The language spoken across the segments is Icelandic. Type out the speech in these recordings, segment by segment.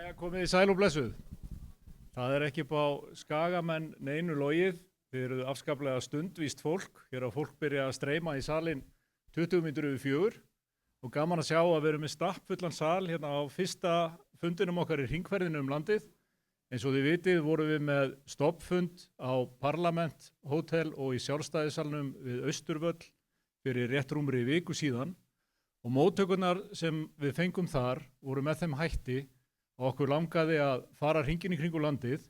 Jæja, komið í sæl og blessuð. Það er ekki upp á skagamenn neinu logið. Þið eruð afskaplega stundvíst fólk. Hér á fólk byrja að streyma í salinn 20 mínútur yfir 4 og gaman að sjá að við erum með stappfullan sal hérna á fyrsta fundinum okkar í hringferðinu landið. Eins og þið vitið vorum við með stoppfund á Parlament Hótel og í Sjálfstæðissalnum við Austurvöll fyrir rétt rúmri viku síðan og móttökurnar sem við fengum þar voru með þeim hætti og okkur langaði að fara hringinn í kringu landið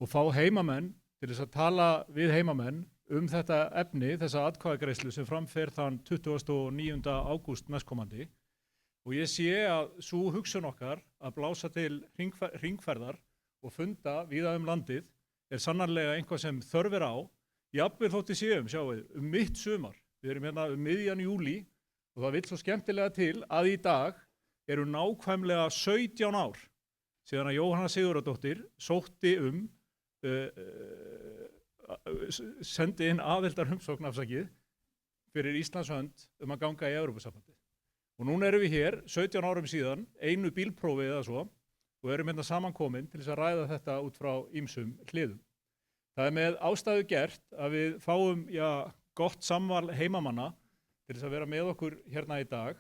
og fá heimamenn til þess að tala við heimamenn þetta efni, þessa atkvæðagreiðslu sem framfer þann 29. ágúst næstkomandi. Og ég sé að sú hugsun okkar að blása til hringferðar og funda víða landið er sannarlega einhvað sem þörf á, jafnvel þótt við séum, sjáum mitt sumar. Við erum hérna miðjan júlí og það vill svo skemmtilega til að í dag eru nákvæmlega 17 ár síðan að Jóhanna Sigurðardóttir sótti sendi inn aðildarumsókn fyrir Íslands hönd að ganga í Evrópusambandið. Og núna erum við hér 17 árum síðan, einu bílprófi eða svo, og erum hérna samankomin til þess að ræða þetta út frá ýmsum hliðum. Það er með ástæðu gert að við fáum gott samval heimamanna til þess að vera með okkur hérna í dag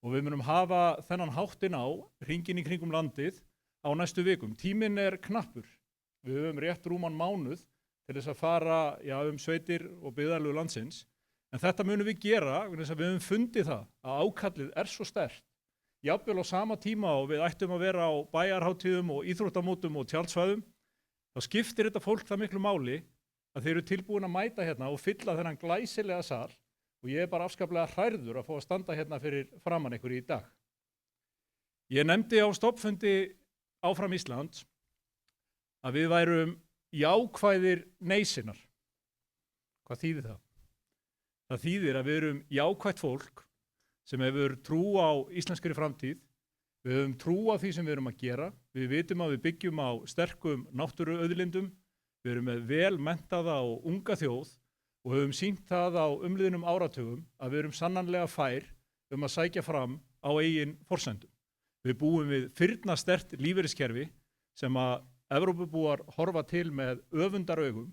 og við munum hafa þennan háttinn á hringinn í kringum landið á næstu vikum. Tíminn er knappur. Við höfum rétt rúman mánuð til þess að fara sveitir og byggðarlög landsins. En þetta munum við gera, við höfum fundið það að ákallið er svo sterkt. Jafnvel á sama tíma og við ættum að vera á bæjarhátíðum og íþróttamótum og tjaldsvæðum, þá skiptir þetta fólk það miklu máli að þeir eru tilbúin að mæta hérna og fylla þennan glæsilega sal og ég er bara afskaplega hrærður að fá að standa hérna fyrir framan ykkur í dag. Ég nefndi á stoppfundi Áfram Ísland að við værum jákvæðir neysinnar. Hvað þýðir það? Það þýðir að við erum jákvætt fólk sem hefur trú á íslenskri framtíð. Við höfum trú á því sem við erum að gera. Við vitum að við byggjum á sterkum náttúruauðlindum. Við erum með vel menntaða og unga þjóð og höfum sýnt það á umliðnum áratugum að við erum sannanlega fær að sækja fram á eigin forsendum. Við búum við firnasterkt lífeyriskerfi sem að Evrópubúar horfa til með öfundaraugum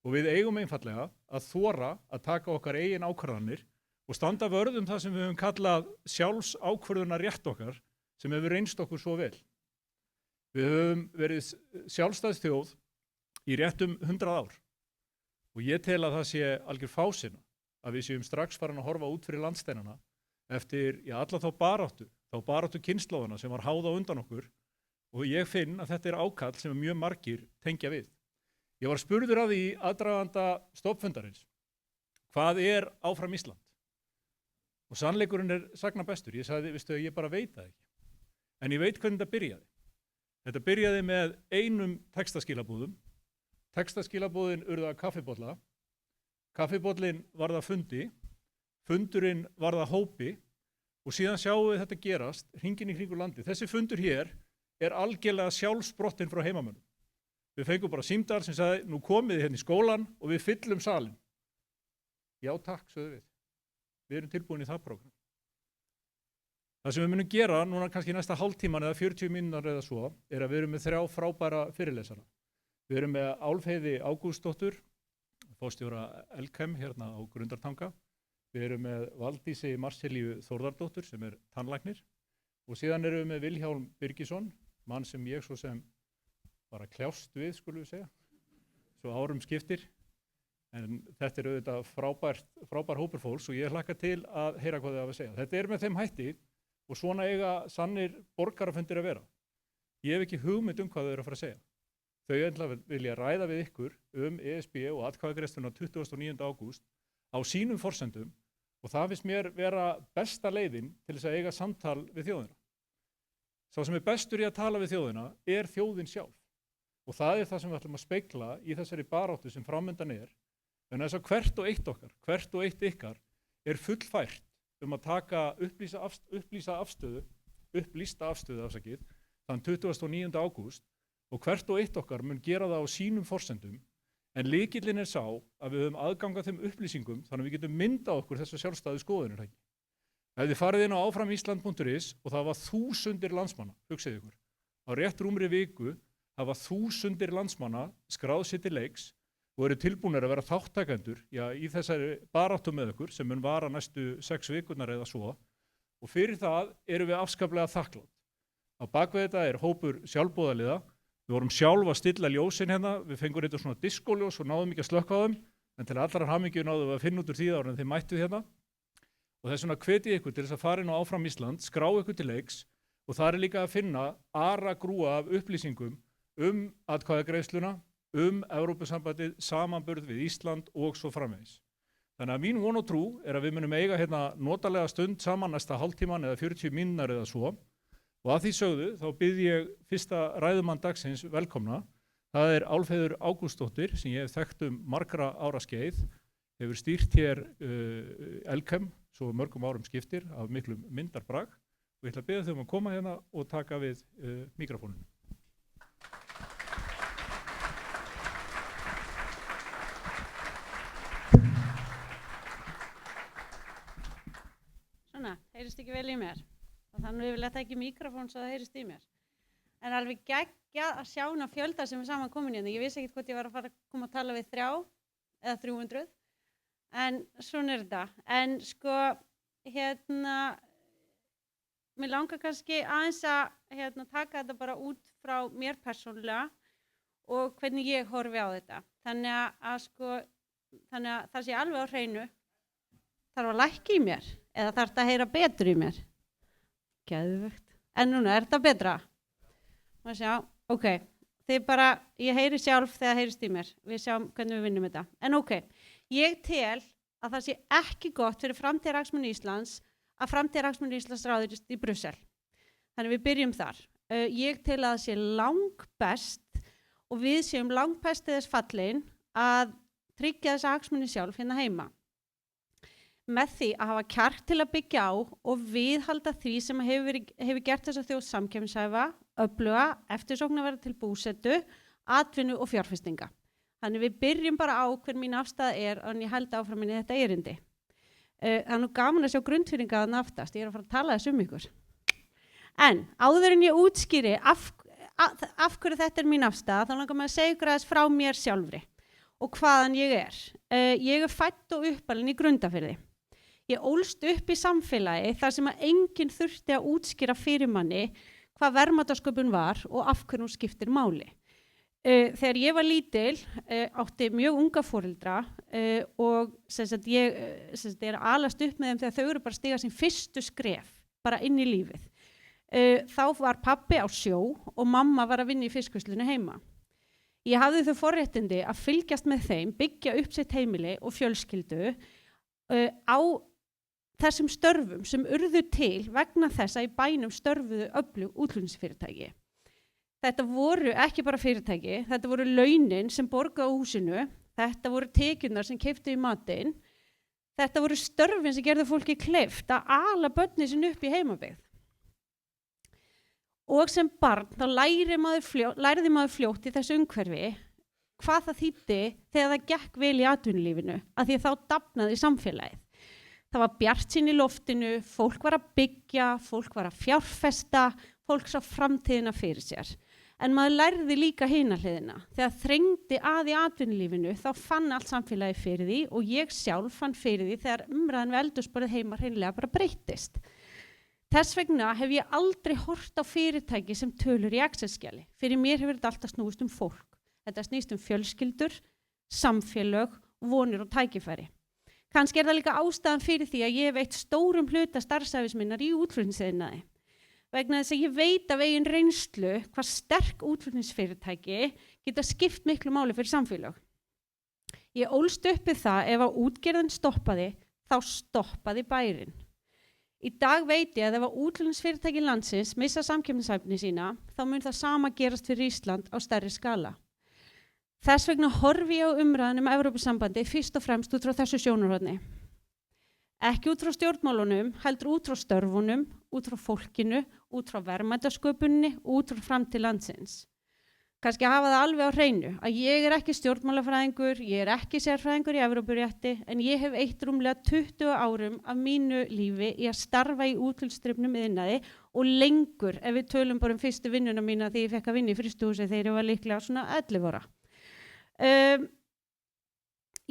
og við eigum einfallega að þora að taka okkar eigin ákvarðanir og standa vörð það sem við höfum kallað sjálfsákvörðunar rétt okkar sem hefur reynst okkur svo vel. Við höfum verið sjálfstæðsþjóð í réttum 100 ár og ég tel að það sé algjör fásinna að við séum strax farin að horfa út fyrir landsteinana eftir alla þá baráttu kynslóðana sem var háð á undan okkur og ég finn að þetta er ákall sem mjög margir tengja við. Ég var spurður að því aðdraganda stoppfundarins, hvað er Áfram Ísland? Og sannleikurinn er sagna bestur. Ég sagði, veistu, ég bara veit það ekki. En ég veit hvernig þetta byrjaði. Þetta byrjaði með einum textaskilabúðum. Textaskilabúðin urða kaffibolla. Kaffibollin varð að fundi. Fundurinn varð að hópi. Og síðan sjáum við þetta gerast, hringinn í kringu landið. Þessi fundur hér er algjörlega sjálfsprottinn frá heimamönnum. Við fengum bara símtal sem sagði, nú komið þið hérna í skólan og við fyllum salin. Já takk, sögðu við. Við erum tilbúin í það prógram. Það sem við munum gera, núna kannski næsta hálftíman eða 40 mínútur eða svo, er að við erum með 3 frábæra fyrirlesara. Við erum með Álfheiði Ágústsdóttur, forstjóra Elkem hérna á Grundartanga. Við erum með Valdísi Marselíu Þórðardóttur sem er tannlæknir. Og síðan erum við með Vilhjálm Birgisson, mann sem ég svo sem bara kljást við, skulum við segja, svo árum skiptir. En þetta er auðvitað frábær hópur fólks og ég hlakka til að heyra hvað þið hafa að segja. Þetta er með þeim hætti og svona eiga sannir borgarafundir að vera. Ég hef ekki hugmynd hvað þau eru að fara að segja. Þau ætla vilja ræða við ykkur ESB og atkvæðagreiðsluna 29. ágúst á sínum forsendum og það finnst mér vera besta leiðin til þess að eiga samtal við þjóðina. Sá sem er bestur í að tala við þjóðina er þjóðin sjálf. Og það er það sem við ætlum að spegla í þessari baráttu sem framundan er. En þess að hvert og eitt ykkar er fullfært að taka upplýsta afstöðu þann 29. ágúst og hvert og eitt okkar mun gera það á sínum forsendum en lykillinn er sá að við höfum aðgang að þeim upplýsingum þannig að við getum myndað okkur þessa sjálfstæðu skoðunir. Ef þið farið inn á áframísland.is og það var 1000 landsmanna, hugsið ykkur, á rétt rúmri viku hafa þúsundir landsmanna skráð sér til leiks og eru tilbúnir að vera þáttakendur í þessari baráttu með ykkur sem mun vara næstu 6 vikurnar eða svo og fyrir það erum við afskaplega þakklátt. Á bakvið þetta hópur sjálfboðaliða. Við vorum sjálf að stilla ljósin hérna, við fengum eitthvað svona diskoljós og náðum ekki að slökkva á þeim, en til allrar hamingju náðum við að finna út úr því áður en þið mættu hérna. Og þess vegna hvet ég ykkur til þess að fara inn á Áfram Ísland, skrá ykkur til leiks og það líka að finna aragrúa af upplýsingum atkvæðagreiðsluna, Evrópusambandið, samanburð við Ísland og svo framvegis. Þannig að mín von og trú að við munum eiga hérna notalega stund saman næsta hálftíman eða 40 mínútur eða svo. Og að því sögðu, þá bið ég fyrsta ræðumann dagsins velkomna. Það Álfheiður Ágústsdóttir sem ég hef þekkt margra ára skeið, hefur stýrt hér Elkem, svo mörgum árum skiptir, af miklum myndarbrag. Og ég ætla að biðja þau að koma hérna og taka við mikrofóninu. Svona, heyrist ekki vel í mér? Og þannig við viljum ekki mikrofón svo það heyrist í mér. En alveg geggjað að sjá hana fjölda sem saman komin hérna. Ég vissi ekki hvort ég var að fara að koma að tala við 3 eða 300. En svona þetta. En sko, mér langar kannski aðeins að taka þetta bara út frá mér persónulega og hvernig ég horfi á þetta. Þannig að það sé alveg á hreinu. Þarf að lækka í mér eða þarf þetta að heyra betur í mér? Geðvögt. En núna, þetta betra? Má sjá, ok. Ég heyri sjálf þegar það heyrist í mér. Við sjáum hvernig við vinnum þetta. En ok, ég tel að það sé ekki gott fyrir framtíðarhagsmuni Íslands að framtíðarhagsmuni Íslands ráðist í Brussel. Þannig við byrjum þar. Ég tel að það sé langbest og við séum langbest til þess fallin að tryggja þessa hagsmuni sjálf hérna heima. Með því að hafa kjark til að byggja á og viðhalda því sem hefur gert þessa þjóð samkeppnishæfa, öfluga, eftirsóknarverða til búsetu, atvinnu og fjárfestinga. Þannig við byrjum bara á hver mín afstaða en ég held áfram inn í þetta erindi. Það nú gaman að sjá grundfyrringa þarna aftast, ég að fara að tala þess ykkur. En áður en ég útskýri af hverju þetta mín afstaða, þá langar maður að segja ykkur aðeins frá mér sjálfri og hvaðan ég Ég fædd og uppalin í Grundarfirði. Ég ólst upp í samfélagi þar sem að enginn þurfti að útskýra fyrir manni hvað verðmætasköpun var og af hverju hún skiptir máli. Þegar ég var lítil átti mjög unga foreldra og ég alast upp með þeim þegar þau eru bara að stíga sín fyrstu skref bara inn í lífið. Þá var pabbi á sjó og mamma var að vinna í fiskvinnslunni heima. Ég hafði þau forréttindi að fylgjast með þeim, byggja upp sitt heimili og fjölskyldu á þessum störfum sem urðu til vegna þess að í bænum störfuðu öflug útflutningsfyrirtæki. Þetta voru ekki bara fyrirtæki, þetta voru launin sem borgaði á húsinu, þetta voru tekjurnar sem keyptu í matinn, þetta voru störfin sem gerðu fólki kleift að ala börnin sín upp í heimabyggð. Og sem barn þá lærði maður fljótt í þessu umhverfi hvað það þýddi þegar það gekk vel í atvinnulífinu, af því þá dafnaði samfélagið. Það var bjartsýn í loftinu, fólk var að byggja, fólk var að fjárfesta, fólk sá framtíðina fyrir sér. En maður lærði líka hina hliðina. Þegar þrengdi að í atvinnulífinu þá fann allt samfélagið fyrir því og ég sjálf fann fyrir því þegar umræðan við eldhúsborðið heima hreinlega bara breyttist. Þess vegna hef ég aldrei horft á fyrirtæki sem tölur í Excel-skjali. Fyrir mér hefur þetta alltaf snúist fólk. Þetta snýst fjölskyldur, samfélög, vonir og tækifæri. Kannski það líka ástæðan fyrir því að ég hef veitt stórum hluta starfsævis minnar í útflutningsiðnaði. Vegna þess að ég veit af eigin reynslu hvað sterk útflutningsfyrirtæki geta skipt miklu máli fyrir samfélög. Ég ólst upp við það ef að útgerðin stoppaði, þá stoppaði bærinn. Í dag veit ég að ef að útflutningsfyrirtæki landsins missa samkeppnishæfni sína, þá mun það sama gerast fyrir Ísland á stærri skala. Þess vegna horfi ég á umræðan Evrópusambandi fyrst og fremst út frá þessu sjónarhorni. Ekki út frá stjórnmálunum, heldur út frá störfunum, út frá fólkinu, út frá verðmætasköpuninni og út frá framtíð landsins. kannski hafa það alveg á hreinu að ég ekki stjórnmálafræðingur, ég ekki sérfræðingur í Evrópurétti, en ég hef eytt rúmlega 20 árum af mínu lífi í að starfa í útflutningsdrifnum iðnaði og lengur ef við tölum bara fyrstu vinnuna mína því ég fekk að vinna í frystihúsi þegar ég var líklega svona 11 ára.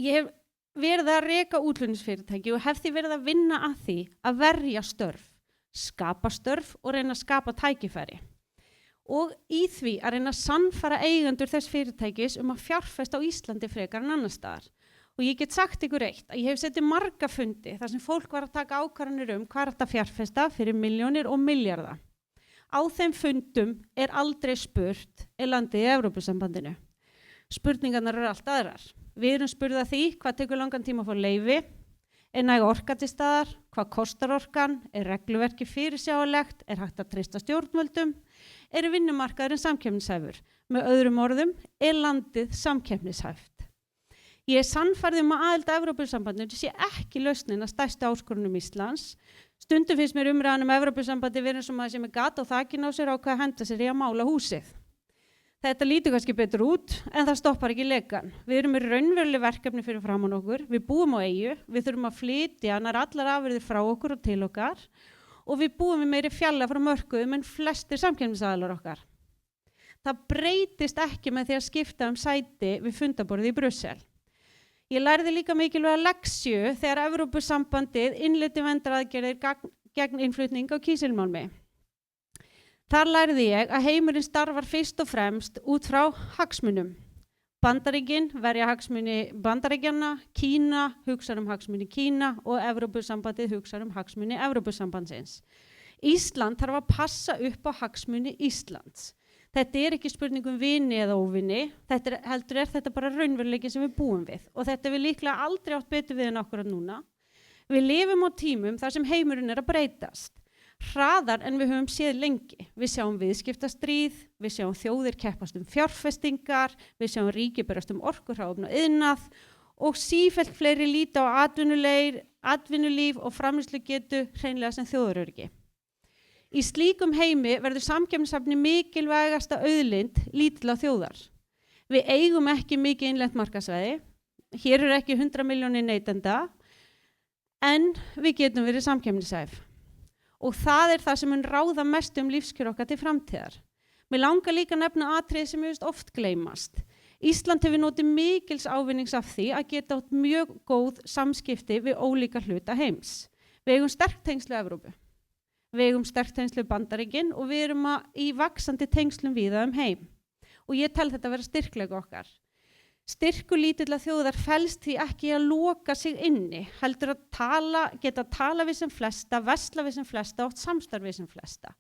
Ég hef verið að reka útflutningsfyrirtæki og hef því verið að vinna að því að verja störf, skapa störf og reyna að skapa tækifæri. Og í því að reyna að sannfæra eigendur þess fyrirtækis að fjárfesta á Íslandi frekar en annars staðar. Og ég get sagt ykkur eitt að ég hef setið marga fundi þar sem fólk var að taka ákvarðanir hvað þetta fjárfesta fyrir milljónir og milljarða. Á þeim fundum aldrei spurt landið í Evrópusambandinu. Spurningarnar eru allt aðrar. Við erum spurð að því hvað tekur langan tíma að fá leyfi, næg orka til staðar, hvað kostar orkan, regluverki fyrirsjáanlegt, hægt að treysta stjórnvöldum, vinnumarkaðurinn samkeppnishæfur. Með öðrum orðum, landið samkeppnishæft. Ég sannfærð að aðild að Evrópusambandinu sé ekki lausnin að stærstu áskorunum Íslands. Stundum finnst mér umræðan Evrópusambandi verið eins og maður sem gat á þakinu á sér á hvað henda sér í að mála húsið. Þetta lítur kannski betur út, en það stoppar ekki lekan. Við erum með raunveruleg verkefni fyrir framan okkur, við búum á eyju, við þurfum að flytja nær allar afurðir frá okkur og til okkar og við búum við meiri fjalla frá mörkuðum en flestir samkeppnisaðilar okkar. Það breytist ekki með því að skipta sæti við fundaborðið í Brussel. Ég lærði líka mikilvæga leksju þegar Evrópusambandið innleiddi verndaraðgerðir gegn innflutning á kísilmálmi. Þar lærði ég að heimurinn starfar fyrst og fremst út frá hagsmunum. Bandaríkin verja hagsmuni Bandaríkjanna, Kína hugsar hagsmuni Kína og Evrópusambandið hugsar hagsmuni Evrópusambandsins. Ísland þarf að passa upp á hagsmuni Íslands. Þetta ekki spurning vini eða óvini, heldur þetta bara raunveruleiki sem við búum við og þetta við líklega aldrei átt betur við en okkur núna. Við lifum á tímum þar sem heimurinn að breytast. Hraðar en við höfum séð lengi. Við sjáum viðskiptastríð, við sjáum þjóðir keppast fjárfestingar, við sjáum ríki berast orkuhráefni og iðnað og sífellt fleiri líta á atvinnulíf og framleiðslugetu hreinlega sem þjóðaröryggi. Í slíkum heimi verður samkeppnishæfni mikilvægasta auðlind lítilla þjóðar. Við eigum ekki mikið innlent markaðsvæði, hér ekki 100 milljónir neytenda, en við getum verið samkeppnishæf. Og það það sem mun ráða mest lífskjör okkar til framtíðar. Mér langar líka að nefna atriði sem oft gleymast. Ísland hefur notið mikils ávinnings af því að geta átt mjög góð samskipti við ólíka hluta heims. Við eigum sterk tengsl við Evrópu. Við eigum sterk tengsl við Bandaríkin og við erum í vaxandi tengslum víða heim. Og ég tel þetta vera styrkleika okkar. Styrkur lítilla þjóðar felst því ekki að loka sig inni, heldur að geta tala við sem flesta, versla við sem flesta og átt samstarf við sem flesta.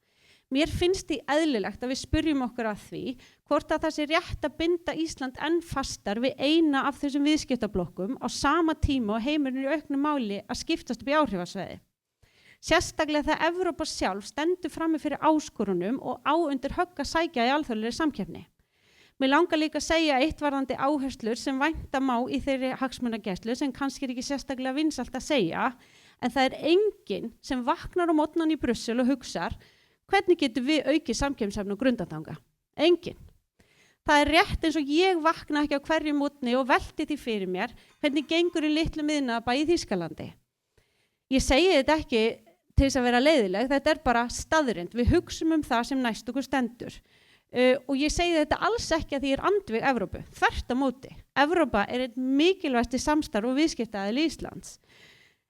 Mér finnst því eðlilegt að við spyrjum okkur að því hvort að það sé rétt að binda Ísland enn fastar við eina af þessum viðskiptablokkum á sama tíma og heimurinn í auknum máli að skiptast upp í áhrifasvæði. Sérstaklega þegar Evrópa sjálf stendur frammi fyrir áskorunum og á undir högg að sækja í alþjóðlegri samkeppni. Mér langar líka að segja eitt varðandi áherslur sem vænta má í þeirri hagsmunagæslu sem kannski ekki sérstaklega vinsælt að segja, en það enginn sem vaknar á morgnan í Brussel og hugsar hvernig getum við aukið samkeppnishæfni og grundatanga? Enginn. Það rétt eins og ég vakna ekki á hverju morgni og velti því fyrir mér hvernig gengur í litlum iðnaðarbæ í Þýskalandi. Ég segi þetta ekki til þess að vera leiðileg, þetta bara staðreynd. Við hugsum það sem næst okkur stendur. Og ég segi þetta alls ekki að því andvíg Evrópu, þvert á móti. Evrópa einn mikilvægasti samstarf og viðskiptaaðili Íslands.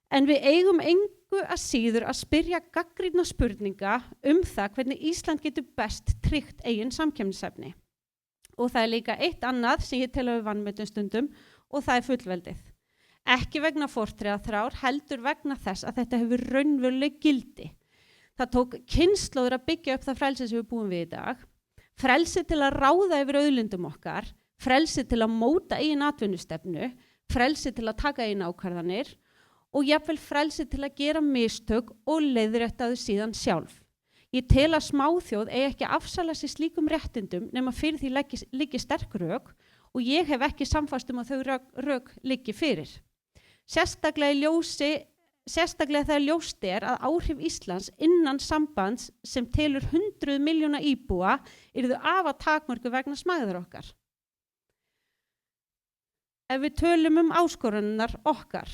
En við eigum engu að síður að spyrja gagnrýna spurninga það hvernig Ísland getur best tryggt eigin samkeppnishæfni. Og það líka eitt annað sem ég tel að við vanmetum stundum og það fullveldið. Ekki vegna fortíðarþrár, heldur vegna þess að þetta hefur raunveruleg gildi. Það tók kynslóðir að byggja upp það frelsi sem við búum við í dag. Frelsi til að ráða yfir auðlindum okkar, frelsi til að móta eigin atvinnustefnu, frelsi til að taka eigin ákvarðanir og jafnvel frelsi til að gera mistök og leiðrétta þau síðan sjálf. Ég tel að smáþjóð ekki að afsala sér slíkum réttindum nema fyrir því liggi sterk rök og ég hef ekki samfast að þau rök liggi fyrir. Sérstaklega í ljósi sérstaklega þegar ljóst að áhrif Íslands innan sambands sem telur 100 milljóna íbúa yrðu afar takmörkuð vegna smæðar okkar. Ef við tölum áskoranirnar okkar,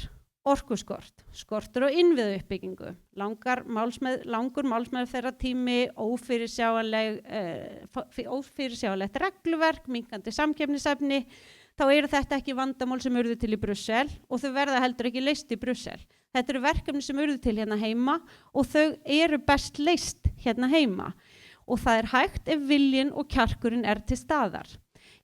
orkuskort, skortur og innviðauppbyggingu, langur málsmeðferðartími, ófyrirsjáanlegt regluverk, minnkandi samkeppnishæfni, þá eru þetta ekki vandamál sem urðu til í Brussel og þau verða heldur ekki leyst í Brussel. Þetta eru verkefni sem urðu til hérna heima og þau eru best leyst hérna heima og það hægt ef viljinn og kjarkurinn til staðar.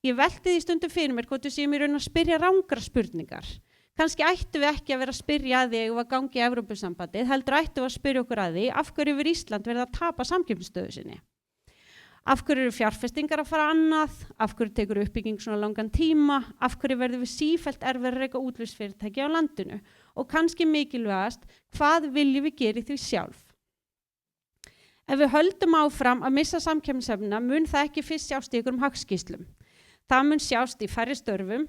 Ég velti því stundum fyrir mér hvort við séum í raun að spyrja rangra spurningar. Kannski ættum við ekki að vera að spyrja að því ef við gangi í Evrópusambandið, heldur ættum við að spyrja okkur að því af hverju yfir Ísland verið að tapa samkeppnisstöðu sinni. Af hverju eru fjárfestingar að fara annað, af hverju tekur uppbygging svona langan tíma, af hverju verður við sífellt erfiðara að reka útflutningsfyrirtæki á landinu og kannski mikilvægast, hvað viljum við gera í því sjálf? Ef við höldum áfram að missa samkeppnishæfnina mun það ekki fyrst sjást í einhverjum hagskýrslum. Það mun sjást í færri störfum,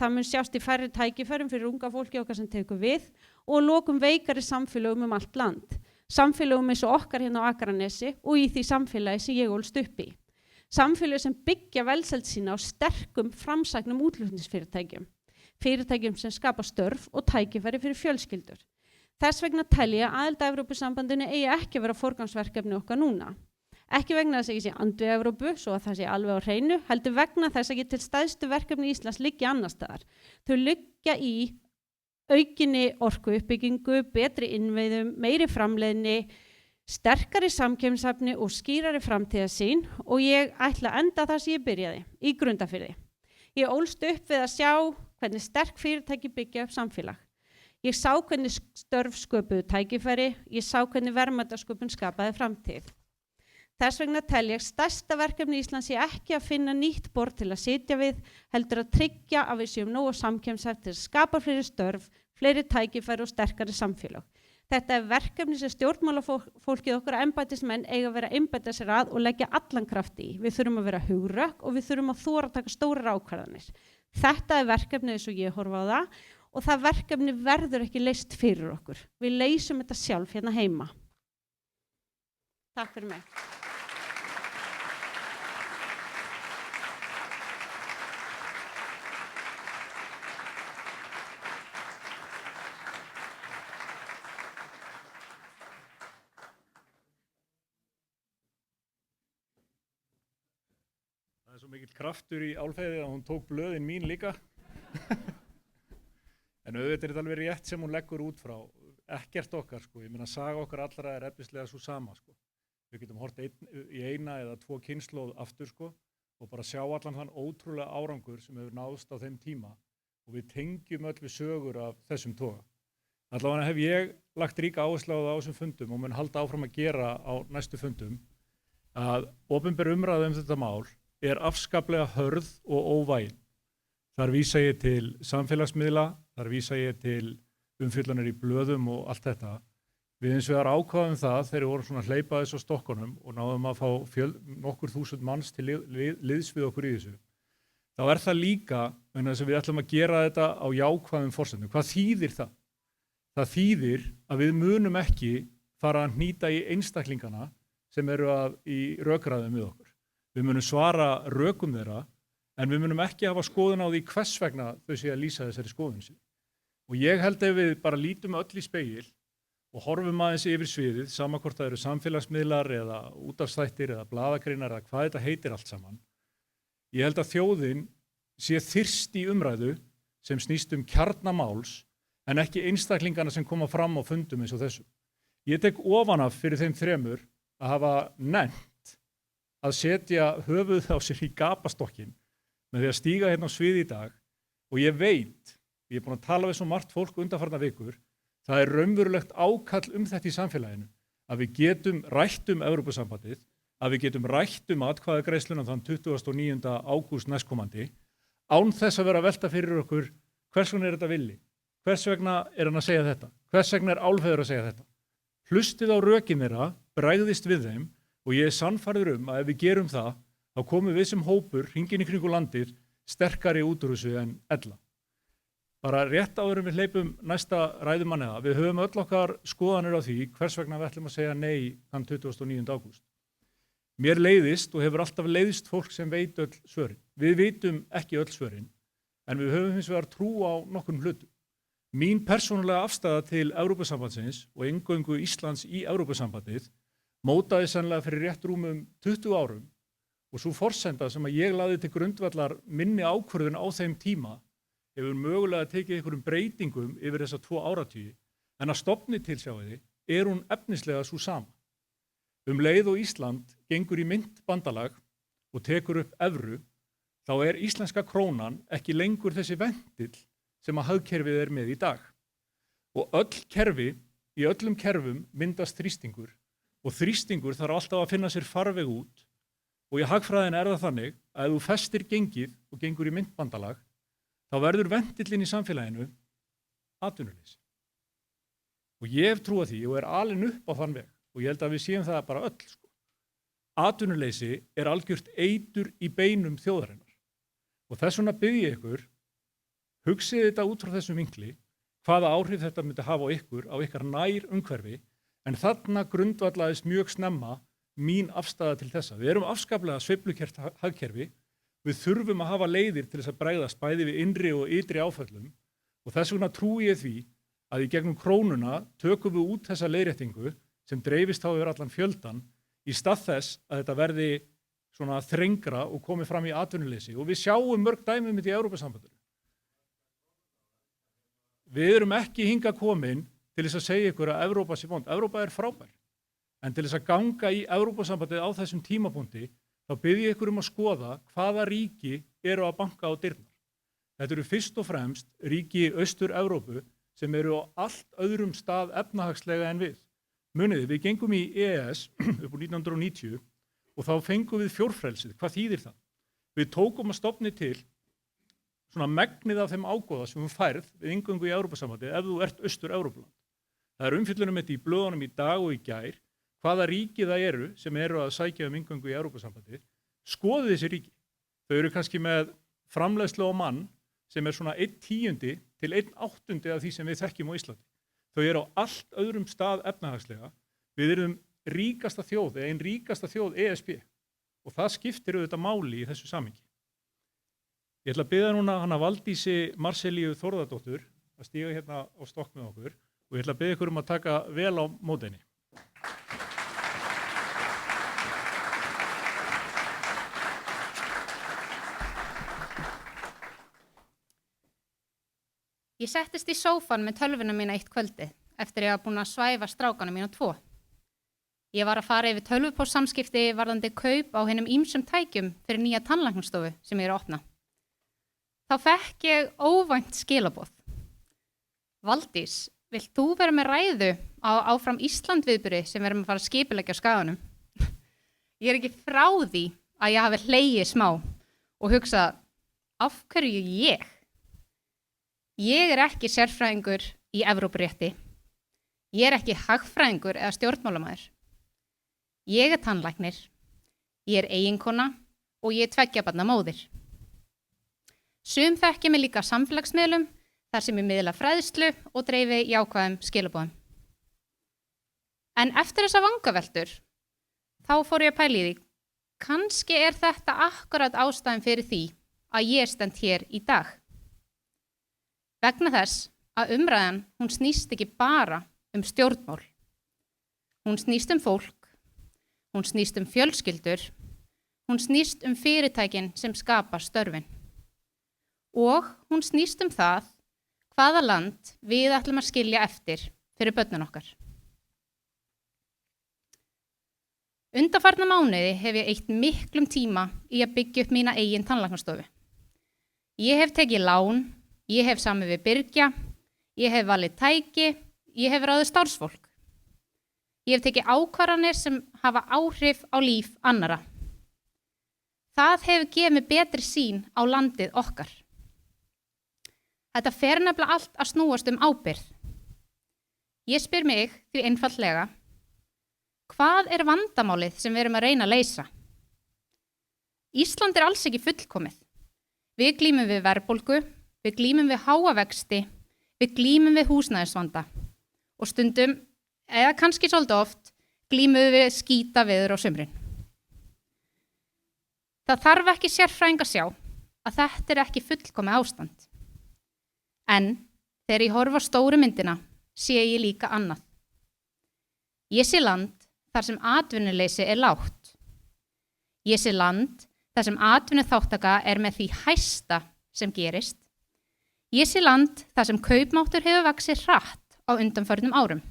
það mun sjást í færri tækifærum fyrir unga fólki okkar sem tekur við og að lokum veikari samfélögum allt land. Samfélögum eins og okkar hérna á Akranesi og í því samfélagi sem ég ólst upp í. Samfélög sem byggja velsæld sína á sterkum framsæknum útflutningsfyrirtækjum. Fyrirtækjum sem skapa störf og tækifæri fyrir fjölskyldur. Þess vegna tel ég að aðild að Evrópusambandinu eigi ekki að vera forgangsverkefni okkar núna. Ekki vegna þess að ég sé andvið Evrópu, svo að það sé alveg á hreinu, heldur vegna þess að ég til stærstu verkefni Íslands liggja annars staðar. Þau liggja í aukinni orkuuppbyggingu, betri innviðum, meiri framleiðni, sterkari samkeppnishæfni og skýrari framtíðarsýn og ég ætla að enda það sem ég byrjaði, í Grundarfirði. Ég ólst upp við að sjá hvernig sterk fyrirtæki byggja upp samfélag. Ég sá hvernig störf sköpuðu tækifæri, ég sá hvernig verðmætasköpun skapaði framtíð. Þess vegna tel ég stærsta verkefni Íslands sé ekki að finna nýtt borð til að sitja við, heldur að tryggja að við séum nógu samkeppnishæf til að skapa fleiri störf, fleiri tækifæri og sterkari samfélag. Þetta verkefni sem stjórnmálafólkið okkar embættismenn eiga að vera að einbeita sér að og leggja allan kraft í. Við þurfum að vera hugrökk og við þurfum að þora að taka stórar ákvarðanir. Þetta verkefni eins og ég horfa á það og það verkefni verður ekki leyst fyrir okkur. Við leysum þetta sjálf hérna heima. Takk fyrir mig. Það svo mikill kraftur í Álfheiði að hún tók blöðin mín líka. En auðvitað þetta alveg rétt sem hún leggur út frá. Ekkert okkar, sko. Ég meina, saga okkar allra efnislega svo sama, sko. Við getum hort í eina eða tvo kynslóð aftur, sko, og bara sjá allan þann ótrúlega árangur sem hefur náðst á þeim tíma og við tengjum öll við sögur af þessum toga. Allavega hef ég lagt ríka áherslu á það á þessum fundum og mun halda áfram að gera á næstu fundum að opinber umræða þetta mál afskaplega hörð og óvægin. Þar vísa ég til samfélagsmiðla, þar vísa ég til umfjöllanir í blöðum og allt þetta. Við eins vegar ákváðum það þegar við vorum svona hleypaðis á stokkunum og náðum að fá nokkur þúsund manns til liðs við okkur í þessu. Þá það líka, vegna þess að við ætlum að gera þetta á jákvæðum forsendum. Hvað þýðir það? Það þýðir að við munum ekki fara að hnýta í einstaklingana sem eru í rökræðum við okkur. Við munum svara rökum þeirra, en við munum ekki hafa skoðun á því hvers vegna þau sé að lýsa þessari skoðun sinni. Og ég held ef við bara lítum öll í spegil og horfum aðeins yfir sviðið, sama hvort það eru samfélagsmiðlar eða útvarpsþættir eða blaðagreinar eða hvað þetta heitir allt saman. Ég held að þjóðin sé þyrst í umræðu sem snýst kjarnamáls en ekki einstaklingana sem koma fram á fundum eins og þessu. Ég tek ofan af fyrir þeim þremur að hafa nennt að setja höfuð á sér í gapastokkin með því að stíga hérna á svið í dag og ég veit, ég búin að tala við svo margt fólk undanfarna vikur, það raunverulegt ákall þetta í samfélaginu að við getum rætt Evrópusambandið, að við getum rætt atkvæðagreiðsluna þann 29. ágúst næstkomandi án þess að vera að velta fyrir okkur hvers vegna þetta vilji, hvers vegna hann að segja þetta, hvers vegna Álfheiður að segja þetta. Hlustið á rökin þeirra, bregðist við þeim og ég sannfærður að ef við gerum það, þá komum við sem hópur hringinn í kringum landið sterkari út úr þessu en ella. bara rétt áður en við hleypum næsta ræðumann eða, við höfum öll okkar skoðanir á því hvers vegna við ætlum að segja nei þann 29. ágúst. Mér leiðist og hefur alltaf leiðist fólk sem veit öll svörin. Við vitum ekki öll svörin, en við höfum hins vegar trú á nokkrum hlutum. Mín persónulega afstaða til Evrópusambandsins og eingöngu Íslands í Evrópusambandið mótaði sennilega fyrir rétt rúmum 20 árum og svo forsenda sem að ég lagði til grundvallar minni ákvörðun á þeim tíma hefur mögulega tekið einhverjum breytingum yfir þessa 2 áratugi, en að stofni til sjáiði hún efnislega svo sama. Leið og Ísland gengur í myntbandalag og tekur upp evru, þá íslenska krónan ekki lengur þessi vendill sem að hagkerfið með í dag. Og í öllum kerfum myndast þrýstingur og þrýstingur þarf alltaf að finna sér farveg út og í hagfræðin það þannig að ef þú festir gengið og gengur í myntbandalag, þá verður vendillinn í samfélaginu atvinnuleysi. Og ég hef trú á því og alinn upp á þann veg og ég held að við séum það bara öll. Atvinnuleysi algjört eitur í beinum þjóðarinnar. Og þess vegna bið ég ykkur, hugsið þetta út frá þessum vinkli, hvaða áhrif þetta myndi hafa á ykkur, á ykkar nær umhverfi, en þarna grundvallaðist mjög snemma mín afstaða til þessa. Við erum afskaplega sveiflukert hagkerfi, við þurfum að hafa leiðir til þess að bregðast bæði við innri og ytri áföllum og þess vegna trúi ég því að í gegnum krónuna tökum við út þessa leiðréttingu sem dreifist þá yfir allan fjöldan í stað þess að þetta verði svona þrengra og komi fram í atvinnuleysi og við sjáum mörg dæmi þetta í Evrópusambandinu. Við erum ekki hingað komin til þess að segja ykkur að Evrópa sé vond. Evrópa frábær. En til þess að ganga í Evrópusambandið á þessum tímapunkti þá bið ég ykkur að skoða hvaða ríki eru að banka á dyrnar. Þetta eru fyrst og fremst ríki í Austur-Evrópu sem eru á allt öðrum stað efnahagslega en við. Muniði, við gengum í EES upp úr 1990 og þá fengum við fjórfrelsið. Hvað þýðir það? Við tókum að stofni til svona megnið af þeim ágóða sem við færð við inngöngu í Evrópusambandið ef þú ert Austur-Evrópuland. Það umfjöllunum þetta í blöðunum í dag og í gær, hvaða ríki það eru sem eru að sækja inngöngu í Evrópusambandið. Skoðið þessi ríki. Þau eru kannski með framleiðslu á mann sem svona 1/10 til 1/8 af því sem við þekkjum á Íslandi. Þau eru á allt öðrum stað efnahagslega. Við erum ríkasta þjóð, eða ein ríkasta þjóð ESB og það skiptir auðvitað máli í þessu samhengi. Ég ætla að biðja núna hana Valdísi Marselíu Þórðardóttur að stíga hérna á stokk með okkur og ég ætla að biðja ykkur að taka vel á móti henni. Ég settist í sófan með tölvuna mína eitt kvöldi eftir ég var búin að svæfa strákana mína 2. Ég var að fara yfir tölvupóstsamskipti varðandi kaup á hinum ýmsum tækjum fyrir nýja tannlæknastofu sem ég að opna. Þá fekk ég óvænt skilaboð. Valdís, vilt þú vera með ræðu á áfram Ísland viðburði sem við erum að fara að skipuleggja á Skaganum? Ég ekki frá því að ég hafi hlegið smá og hugsað, af hverju ég? Ég ekki sérfræðingur í Evrópurétti. Ég ekki hagfræðingur eða stjórnmálamaður. Ég tannlæknir. Ég eiginkona og ég 2 barna móðir. Sum þekkja mig líka á samfélagsmiðlum þar sem ég miðla fræðslu og dreifi jákvæðum skilaboðum. En eftir þessa vangaveltur, þá fór ég að pæla í því, kannski þetta akkurat ástæðan fyrir því að ég stend hér í dag. Vegna þess að umræðan, hún snýst ekki bara stjórnmál. Hún snýst fólk, hún snýst fjölskyldur, hún snýst fyrirtækin sem skapa störfin. Og hún snýst það hvaða land við ætlum að skilja eftir fyrir börnin okkar. Undanfarna mánuði hef ég eytt miklum tíma í að byggja upp mína eigin tannlæknastofu. Ég hef tekið lán, ég hef samið við birgja, ég hef valið tæki, ég hef ráðið starfsfólk. Ég hef tekið ákvarðanir sem hafa áhrif á líf annara. Það hefur gefið mér betri sýn á landið okkar. Þetta fer nefnilega allt að snúast ábyrgð. Ég spyr mig því einfaldlega, hvað vandamálið sem við erum að reyna að leysa? Ísland alls ekki fullkomið. Við glímum við verðbólgu, við glímum við háa vexti, við glímum við húsnæðisvanda og stundum, eða kannski svolítið oft, glímum við skíta veður á sumrin. Það þarf ekki sérfræðing að sjá að þetta ekki fullkomið ástand. En þegar ég horfa á stóru myndina, sé ég líka annað. Ég sé land þar sem atvinnuleysi lágt. Ég sé land þar sem atvinnuþátttaka með því hæsta sem gerist. Ég sé land þar sem kaupmáttur hefur vaxið hratt á undanförnum árum.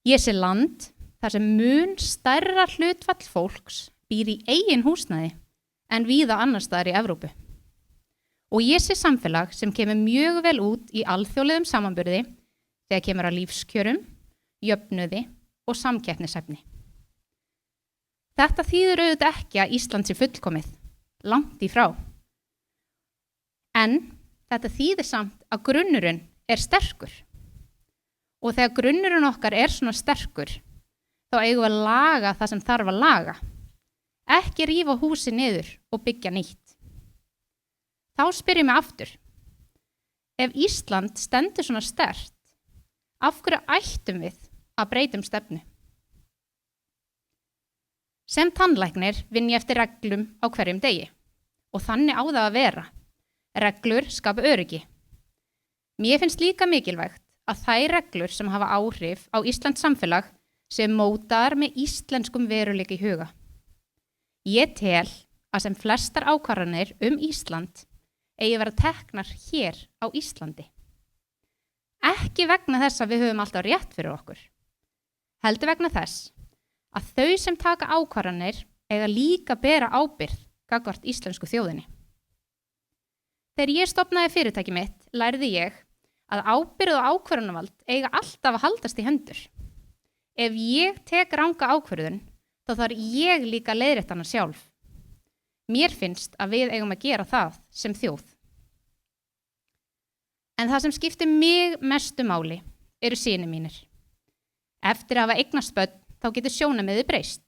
Ég sé land þar sem mun stærra hlutfall fólks býr í eigin húsnæði en víða annars staðar í Evrópu. Og ég sé samfélag sem kemur mjög vel út í alþjóðlegum samanburði þegar kemur að lífskjörum, jöfnuði og samkeppnishæfni. Þetta þýðir auðvitað ekki að Ísland sé fullkomið, langt í frá. En þetta þýðir samt að grunnurinn sterkur. Og þegar grunnurinn okkar svona sterkur, þá eigum við að laga það sem þarf að laga. Ekki rífa húsið niður og byggja nýtt. Þá spyr ég mig aftur. Ef Ísland stendur svona sterkt, af hverju ættum við að breyta stefnu? Sem tannlæknir vinn ég eftir reglum á hverjum degi og þannig á það að vera. Reglur skapa öryggi. Mér finnst líka mikilvægt að þær reglur sem hafa áhrif á Íslands samfélag séu mótaðar með íslenskum veruleika í huga. Ég tel að sem flestar ákvarðanir Ísland eigi að vera teknar hér á Íslandi. Ekki vegna þess að við höfum alltaf rétt fyrir okkur. Heldur vegna þess að þau sem taka ákvarðanir eiga líka bera ábyrgð gagnvart íslensku þjóðinni. Þegar ég stofnaði fyrirtæki mitt, lærði ég að ábyrgð og ákvörðunarvald eiga alltaf að haldast í hendur. Ef ég tek ranga ákvörðun, þá þarf ég líka að leiðrétta hana sjálf. Mér finnst að við eigum að gera það sem þjóð. En það sem skiptir mig mestu máli eru synir mínir. Eftir að hafa eignast börn, þá getur sjónarmiðið breyst.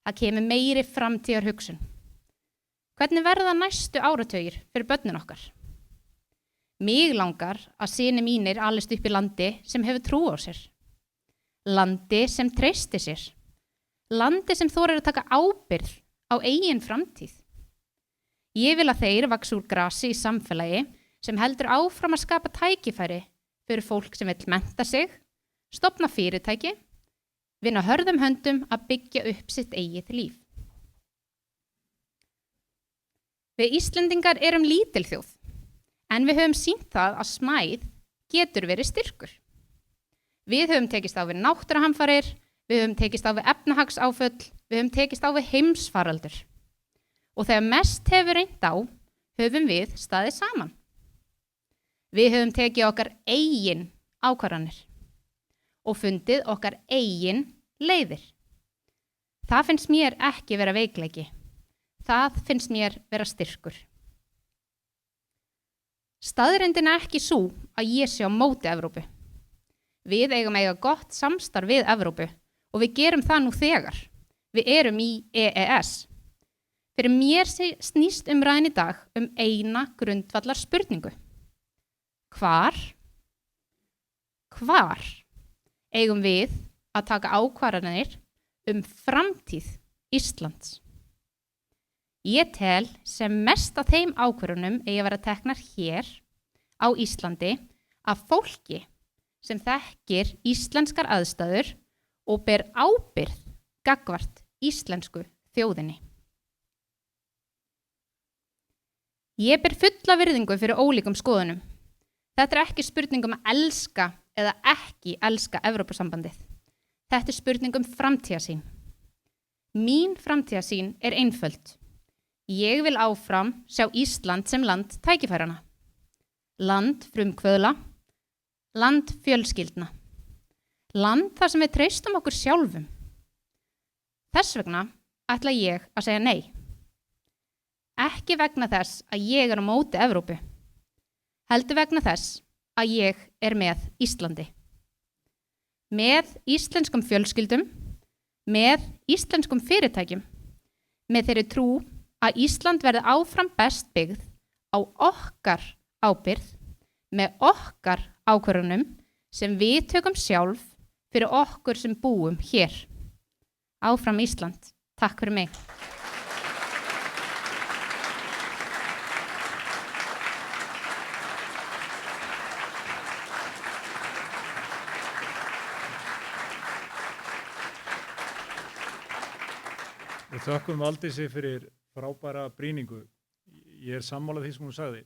Það kemur meiri framtíðarhugsun. Hvernig verða næstu áratugir fyrir börnin okkar? Mig langar að synir mínir alist upp í landi sem hefur trú á sér. Landi sem treystir sér. Landi sem þorir að taka ábyrgð á eigin framtíð. Ég vil að þeir vaxa úr grasi í samfélagi sem heldur áfram að skapa tækifæri fyrir fólk sem vill mennta sig, stofna fyrirtæki, vinna hörðum höndum að byggja upp sitt eigið líf. Við Íslendingar erum lítil þjóð, en við höfum sýnt það að smæð getur verið styrkur. Við höfum tekist á við náttúruhamfarir, við höfum tekist á við efnahagsáföll, við höfum tekist á við heimsfaraldur. Og þegar mest hefur reynt á, höfum við staðið saman. Við höfum tekið okkar eigin ákvarðanir og fundið okkar eigin leiðir. Það finnst mér ekki vera veikleiki. Það finnst mér vera styrkur. Staðreyndin ekki sú að ég sé á móti Evrópu. Við eigum eiga gott samstarf við Evrópu og við gerum það nú þegar. Við erum í EES. Fyrir mér snýst umræðan í dag eina grundvallar spurningu. Hvar eigum við að taka ákvarðanir framtíð Íslands? Ég tel sem mest af þeim ákvörðunum eigi að vera teknar hér á Íslandi af fólki sem þekkir íslenskar aðstæður og ber ábyrgð gagnvart íslensku þjóðinni. Ég ber fulla virðingu fyrir ólíkum skoðunum. Þetta ekki spurning að elska eða ekki elska Evrópusambandið. Þetta spurning framtíðarsýn. Mín framtíðarsýn einföld. Ég vil áfram sjá Ísland sem land tækifærana. Land frumkvöðla, land fjölskyldna. Land þar sem við treystum okkur sjálfum. Þess vegna ætla ég að segja nei. Ekki vegna þess að ég á móti Evrópu. Heldur vegna þess að ég með Íslandi. Með íslenskum fjölskyldum, með íslenskum fyrirtækjum, með þeirri trú að Ísland verði áfram best byggð á á okkar ábyrgð með okkar ákvörðunum sem við tökum sjálf fyrir okkur sem búum hér. Áfram Ísland. Takk fyrir mig. Við þökkum Valdísi fyrir frábæra brýningu. Ég sammála því sem hún sagði.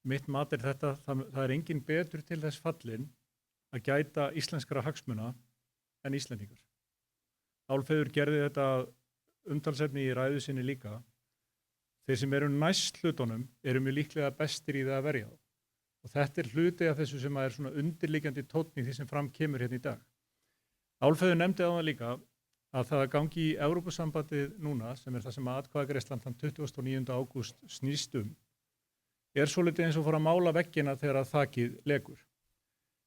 Mitt mat þetta, það engin betur til þess fallin að gæta íslenskra hagsmuna en Íslendingar. Álfheiður gerði þetta umtalsefni í ræðu sinni líka. Þeir sem eru næst hlutunum eru mjög líklega bestir í það að verja þá. Og þetta hluti af þessu sem er svona undirliggjandi tónn í því sem fram kemur hérna í dag. Álfheiður nefndi á það líka að það gangi í Evrópusambandið núna, sem það sem atkvæðagreiðslan þann 29. ágúst snýst svolítið eins og fór að mála veggina þegar þakið legur.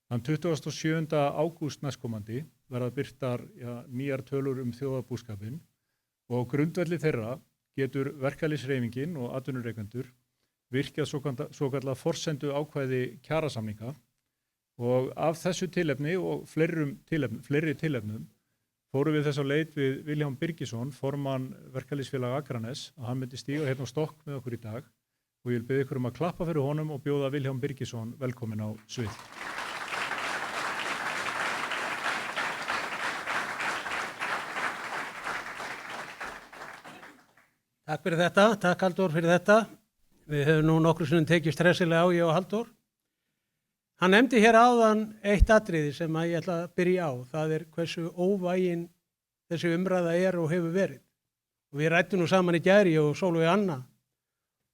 Þann 27. ágúst næstkomandi verða birtar nýjar tölur þjóðarbúskapinn og á grundvelli þeirra getur verkalýðshreyfingin og atvinnurekendur virkjað svokallað forsendu ákvæði kjarasamninga og af þessu tilefni og fleiri tilefnum fórum við þess á leit við Vilhjálm Birgisson, formann verkalýðsfélag Akranes, að hann myndi stíga hérna á stokk með okkur í dag og ég vil biðja ykkur að klappa fyrir honum og bjóða Vilhjálm Birgisson velkomin á svið. Takk fyrir þetta, takk Halldór fyrir þetta. Við höfum nú nokkru sinnum tekið stressilega á ég og Halldór. Hann nefndi hér áðan eitt atriði sem ég ætla að byrja á. Það hversu óvægin þessi umræða og hefur verið. Og við rættum nú saman í gær, ég og Sólveig Anna,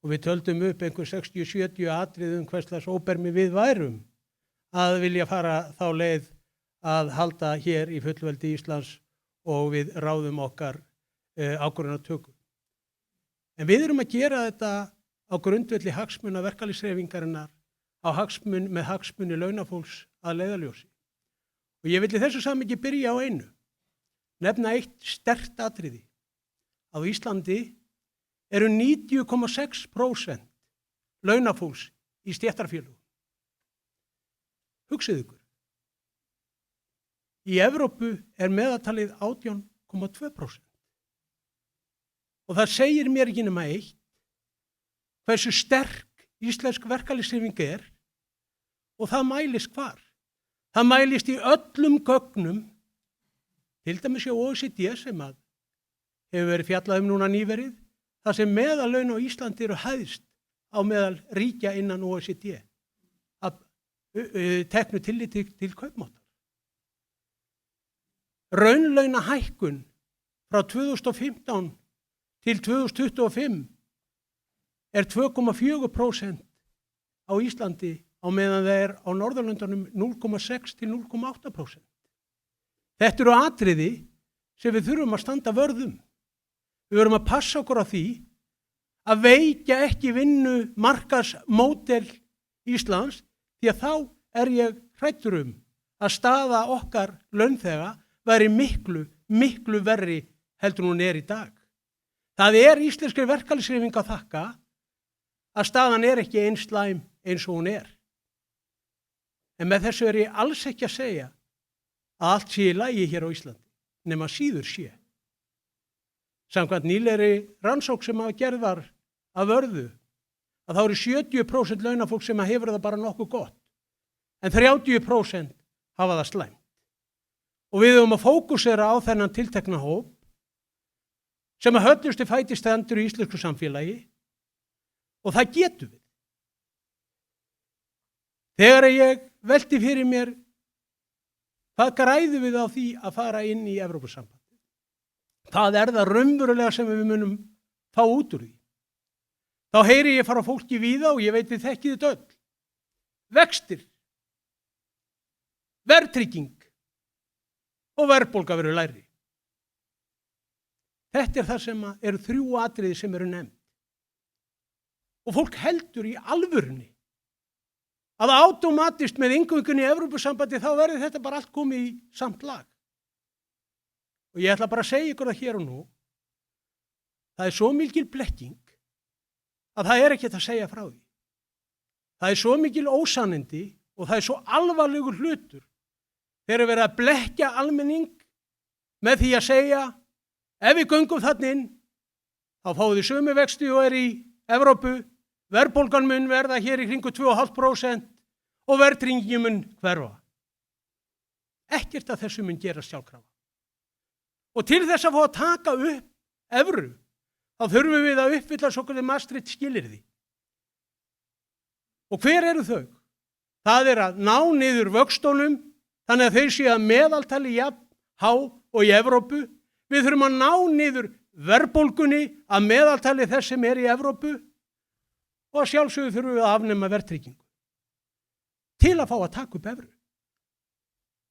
og við töldum upp einhver 60-70 atriði hverslags óbermi við værum að vilja fara þá leið að halda hér í fullveldi Íslands og við ráðum okkar ákvörðunartöku. En við erum að gera þetta á grundvelli hagsmuna verkalýðshreyfingarinnar með hagsmuni launafólks að leiðarljósi. Og ég vil í þessu samhengi byrja á einu. Nefna eitt sterkt atriði. Á Íslandi eru 90,6% launafólks í stéttarfélögum. Hugsið ykkur. Í Evrópu meðaltalið 18,2%. Og það segir mér ekki nema eitt, hversu sterk íslensk verkalýðshreyfing og það mælist hvar. Það mælist í öllum gögnum, til dæmis hjá OECD sem hefur verið fjallað núna nýverið, þar sem meðallaun á Íslandi eru hæðst á meðal ríkja innan OECD að teknu tilliti til kaupmáttar. Raunlaunahækkun frá 2015 til 2025 2,4% á Íslandi á meðan það á Norðurlöndunum 0,6 til 0,8%. Þetta eru atriði sem við þurfum að standa vörðum. Við verðum að passa okkur á því að veikja ekki vinnu markaðsmódel Íslands, því að þá ég hræddur að staða okkar launþega væri miklu verri heldur en hún í dag. Það íslenskri verkalýðshreyfing að þakka að staðan ekki eins slæm eins og hún En með þessu ég alls ekki að segja að allt sé í lagi hér á Íslandi, nema síður sé. Samkvæmt nýlegri rannsókn sem gerð var af Vörðu, að þá eru 70% launafólk sem hefur það bara nokkuð gott, en 30% hafa það slæmt. Og við höfum að fókusera á þennan tiltekna hóp sem höllustu fæti stendur í íslensku samfélagi, og það getum við. Þegar ég velti fyrir mér hvað græðum við á því að fara inn í Evrópusambandið, það það raunverulega sem við munum fá út úr því. Þá heyri ég fara fólki víða og ég veit þið þekkið þetta öll. Vextir, verðtrygging og verðbólga verður lægri. Þetta það sem eru 3 atriði sem eru nefnd. Og fólk heldur í alvörunni að átómatist með inngöngunni í Evrópusambandi þá verður þetta bara allt komið í samt lag. Og ég ætla bara að segja ykkur það hér og nú. Það svo mikil blekking að það er ekkert að segja frá því. Það er svo mikil ósannindi og það er svo alvarlegur hlutur þegar verið að blekkja almenning með því að segja ef við göngum þarna inn þá fáum við sömu vexti og er í Evrópu, verðbólgan mun verða hér í kringu 2,5% og verðtryggingin mun hverfa. Ekkert af þessu mun gera sjálfkrafa. Og til þess að fá að taka upp evru, þá þurfum við að uppfylla svokallaðir Maastricht skilyrði. Og hver eru þau? Það er að ná niður vöxtunum, þannig að þeir séu að meðaltali jafn há og í Evrópu. Við þurfum að ná niður verðbólgunni að meðaltali þess sem er í Evrópu og að sjálfsögðu þurfum við að afnema verðtryggingu til að fá að taka upp evru.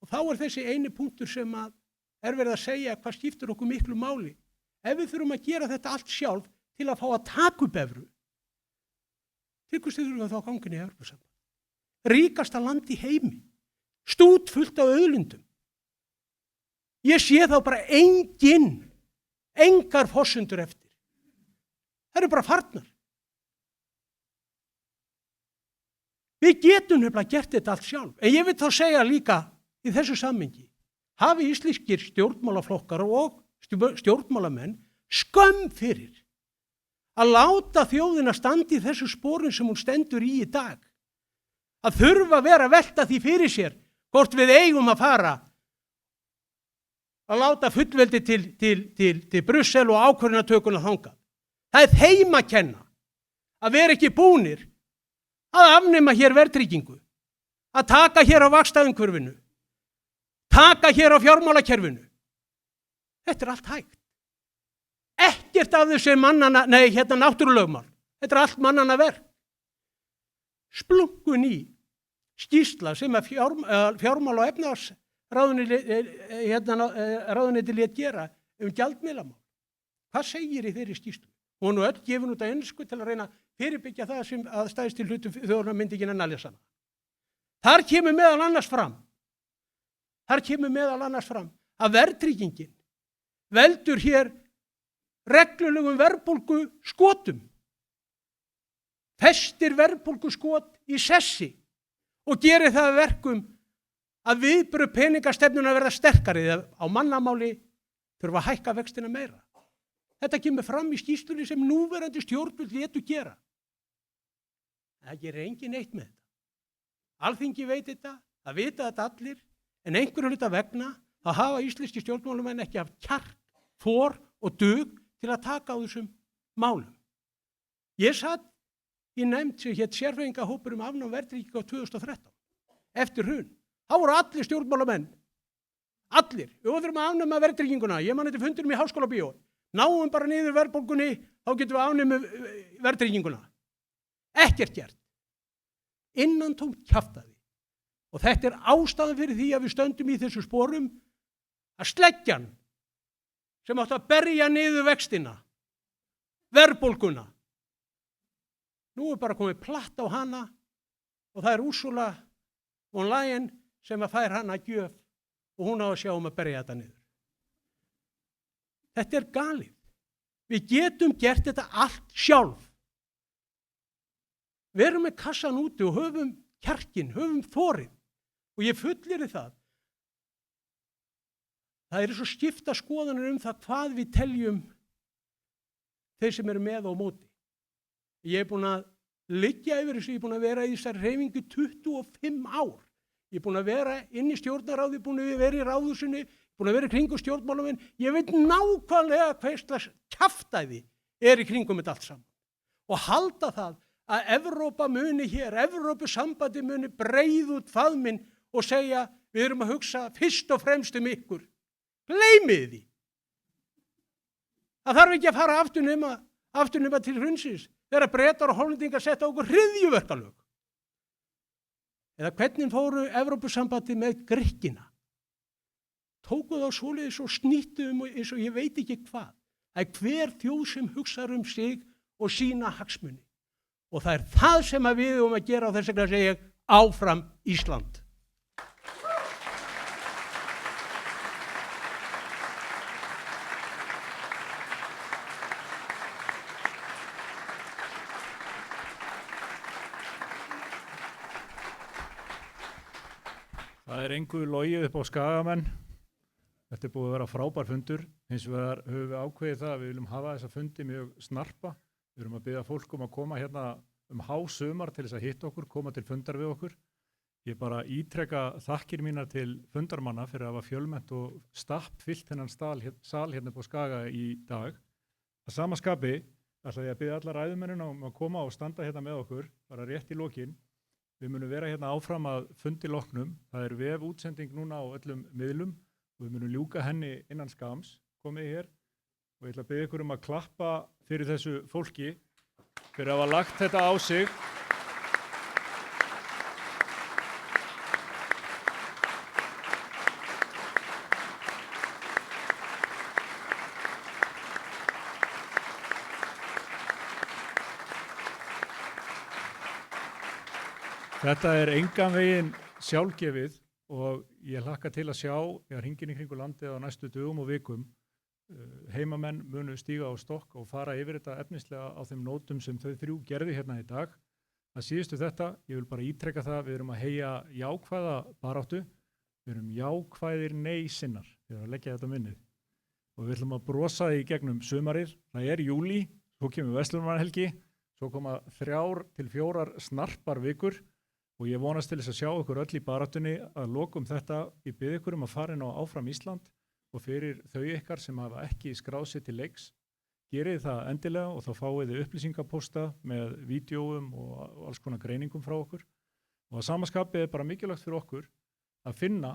Og þá er þessi eini punktur sem að er verið að segja hvað skiptir okkur miklu máli. Ef við þurfum að gera þetta allt sjálf til að fá að taka upp evru, til hvers þurfum við þá gangin í Evrópusambandið? Ríkasta land í heimi, stútfullt af auðlindum. Ég sé þá bara engar forsendur eftir. Það eru bara farnar. Við getum nefnilega gert þetta allt sjálf. En ég vil þá segja líka í þessu sammengi, hafi íslenskir stjórnmálaflokkar og stjórnmálamenn skömm fyrir að láta þjóðina standa í þessu sporin sem hún stendur í dag. Að þurfa að vera að velta því fyrir sér hvort við eigum að fara að láta fullveldi til Brussel og ákvörðunartökuna þangað. Það er þeim að kenna að vera ekki búnir að afnema hér verðtryggingu, að taka hér á vaxtaumhverfinu, taka hér á fjármálakerfinu. Þetta er allt hægt. Ekkert af þessu náttúrulögmál. Þetta er allt mannanna verk. Splunkun í skýrsla sem að fjármála og efnahagsráðuneyti lét gera gjaldmiðlamál. Hvað segir í þeirri skýrslu? Hún er öll gefin út á ensku til að reyna að fyrirbyggja það sem að stæðst til hlutum þjóðurna myndi ekki að lesa hana. Þar kemur meðal annars fram að verðtryggingin veldur hér reglulegum verðbólgu skotum. Festir verðbólgu skot í sessi og gerir það að verkum að viðbrögð peningastefnuna verða sterkari eða á mannamáli þurfa að hækka vextina meira. Þetta kemur fram í skýrslunni sem núverandi stjórnvöld létu gera. Það gerir engin neitt með þetta. Alþingi veit þetta, það vita þetta allir, en einhverju hluta vegna þá hafa íslenski stjórnmálamenn ekki haft kjark, þor og dug til að taka á þessum málum. Ég satt í nefnd sem hét sérfræðingahópur afnám verðtryggingar 2013, eftir hrun. Þá voru allir stjórnmálamenn, allir, við þurfum að afnema verðtrygginguna, ég man þetta fundinum í Háskólabíó, náum bara niður verðbólgunni, þá getum við afnema verðtrygginguna. Ekkert gert. Innantómt kjaftaði. Og þetta er ástæðan fyrir því að við stöndum í þessu sporum að sleggjan sem átti að berja niður vextina, verðbólguna. Nú er bara komið platt á hana og það er Ursula von Leyen sem að fær hana gjöf og hún á að sjá að berja þetta niður. Þetta er galið. Við getum gert þetta allt sjálf. Við erum með kassan úti og höfum kjarkinn, höfum þorið og ég fullyri það. Það eru svo skipta skoðanir það hvað við teljum þeir sem eru með og móti. Ég er búin að liggja yfir þessu, ég er búin að vera í þessari hreyfingu 25 ár. Ég er búin að vera inn í stjórnarráði, búin að vera í ráðhúsinu, búin að vera í kringum stjórnmálamenn. Ég veit nákvæmlega hvað slags kjaftæði er í kringum þetta allt saman. Og halda það að Evrópa muni hér, Evrópusambandi muni breið út faðminn og segja við erum að hugsa fyrst og fremst ykkur. Gleymið því. Það þarf ekki að fara aftur nema til hrunsins þegar Bretar og Hollendingar setta okkur hryðjuverkalög. Eða hvernig fóru Evrópusambandi með Grikkina? Tóku þá svoleiðis og snýttu eins og ég veit ekki hvað. Það er hver þjóð sem hugsar sig og sína hagsmuni. Og það er það sem við að gera og þess vegna segja ég áfram Ísland. Það er engu logið upp á Skagamenn. Þetta er búið að vera frábær fundur. Hins vegar höfum við ákveðið það að við viljum hafa þessa fundi mjög snarpa. Við erum að biðja fólk að koma hérna hásumar til þess að hitta okkur, koma til fundar við okkur. Ég bara ítreka þakkir mínar til fundarmanna fyrir að hafa fjölmennt og stappfyllt þennan sal hérna upp á Skaga í dag. Að sama skapi ætla ég að biðja alla ræðumennina að koma og standa hérna með okkur, bara rétt í lokin. Við munum vera hérna áfram að fundi loknum. Það er vef útsending núna á öllum miðlum og við munum ljúka henni innan skams. Komið hér og ég ætla að biðja ykkur að klappa fyrir þessu fólki fyrir að hafa lagt þetta á sig. Þetta er engan veginn sjálfgefið og ég hlakka til að sjá, ég hringin í kringu landið á næstu dögum og vikum, heimamenn munu stíga á stokk og fara yfir þetta efnislega á þeim nótum sem þau þrjú gerði hérna í dag. Það síðustu þetta, ég vil bara ítreka það, við erum að heyja jákvæða baráttu, við erum jákvæðir nei-sinnar, við erum að leggja þetta minnið. Og við ætlum að brosa í gegnum sumarið, það er júlí, svo kemur verslunarmannahelgi, svo koma 3 til 4 snarpar vikur. Og ég vonast til þess að sjá okkur öll í baráttunni að lokum þetta. Ég bið ykkur að fara inn á Áfram Ísland og fyrir þau ykkar sem hafa ekki skráð sig til leiks, gerið það endilega og þá fáið þið upplýsingapósta með vídeóum og alls konar greiningum frá okkur. Og að samaskapið er bara mikilvægt fyrir okkur að finna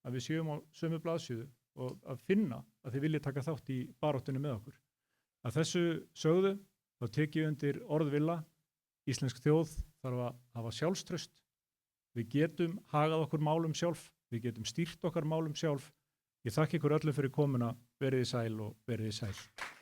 að við séum á sömu blaðsíðu og að finna að þið viljið taka þátt í baráttunni með okkur. Að þessu sögðu þá tek ég undir orðvilla. Íslensk þjóð þarf að hafa sjálfstraust. Við getum hagað okkur málum sjálf, við getum stýrt okkar málum sjálf. Ég þakka ykkur öllum fyrir komuna, verið þið sæl og verið þið sæl.